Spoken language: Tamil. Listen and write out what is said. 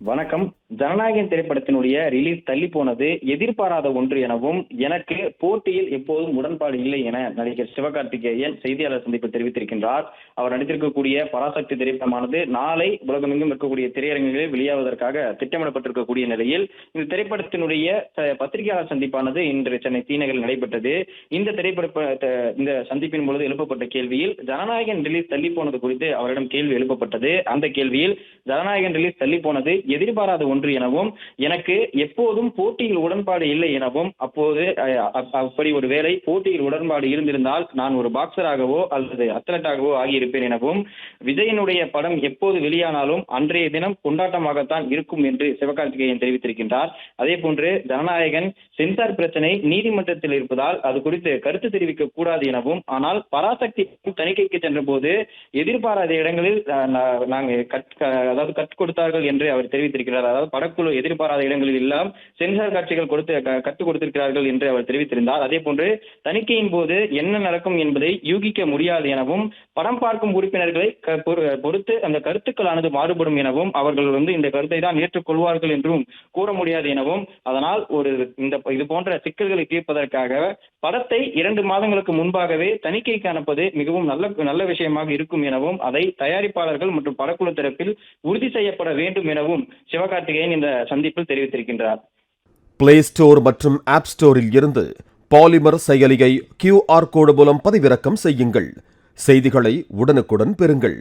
வணக்கம். ஜனநாயகன் திரைப்படத்தினுடைய ரிலீஸ் தள்ளி போனது எதிர்பாராத ஒன்று எனவும், எனக்கு போட்டியில் எப்போதும் உடன்பாடு இல்லை என நடிகர் சிவகார்த்திகேயன் செய்தியாளர் சந்திப்பில் தெரிவித்திருக்கின்றார். அவர் நடித்திருக்கக்கூடிய பராசக்தி திரைப்படமானது நாளை உலகமெங்கும் இருக்கக்கூடிய திரையரங்குகளில் வெளியாவதற்காக திட்டமிடப்பட்டிருக்கக்கூடிய நிலையில், இந்த திரைப்படத்தினுடைய பத்திரிகையாளர் சந்திப்பானது இன்று சென்னை தீநகரில் நடைபெற்றது. இந்த சந்திப்பின் பொழுது எழுப்பப்பட்ட கேள்வியில் ஜனநாயகன் ரிலீஸ் தள்ளி போனது குறித்து அவரிடம் கேள்வி எழுப்பப்பட்டது. அந்த கேள்வியில் ஜனநாயகன் ரிலீஸ் தள்ளி போனது எதிர்பாராத ஒன்று எனவும், எனக்கு எப்போதும் போட்டியில் உடன்பாடு இல்லை எனவும், அப்போது அப்படி ஒரு வேளை போட்டியில் உடன்பாடு இருந்திருந்தால் நான் ஒரு பாக்ஸராகவோ அல்லது அத்லட்டாகவோ ஆகியிருப்பேன் எனவும், விஜயனுடைய படம் எப்போது வெளியானாலும் அன்றைய தினம் கொண்டாட்டமாகத்தான் இருக்கும் என்று சிவகார்த்திகேயன் தெரிவித்திருக்கின்றார். அதே போன்று ஜனநாயகன் சென்சார் பிரச்சனை நீதிமன்றத்தில் இருப்பதால் அது குறித்து கருத்து தெரிவிக்க கூடாது எனவும், ஆனால் பராசக்தி தணிக்கைக்கு சென்ற போது எதிர்பாராத இடங்களில் கற்றுக் கொடுத்தார்கள் என்று அவர் தெரிவித்திருக்கிறார். அதாவது படக்குழு எதிர்பாராத இடங்களில் எல்லாம் சென்சார் காட்சிகள் கற்றுக் கொடுத்திருக்கிறார்கள் என்று அவர் தெரிவித்திருந்தார். அதே போன்று தணிக்கையின் போது என்ன நடக்கும் என்பதை யூகிக்க முடியாது எனவும், படம் பார்க்கும் உறுப்பினர்களை பொறுத்து அந்த கருத்துக்களானது மாறுபடும் எனவும், அவர்கள் இந்த கருத்தை தான் ஏற்றுக்கொள்வார்கள் என்றும் கூற முடியாது எனவும், அதனால் இது போன்ற சிக்கல்களை தீர்ப்பதற்காக படத்தை 2 மாதங்களுக்கு முன்பாகவே தணிக்கைக்கு அனுப்பது மிகவும் நல்ல விஷயமாக இருக்கும் எனவும், அதை தயாரிப்பாளர்கள் மற்றும் படக்குழு தரப்பில் உறுதி செய்யப்பட வேண்டும் எனவும் சிவகார்த்திகேயன் இந்த சந்திப்பில் தெரிவித்திருக்கின்றார். பிளே ஸ்டோர் மற்றும் ஆப் ஸ்டோரில் இருந்து பாலிமர் செயலியை QR கோடு மூலம் பதிவிறக்கம் செய்யுங்கள். செய்திகளை உடனுக்குடன் பெறுங்கள்.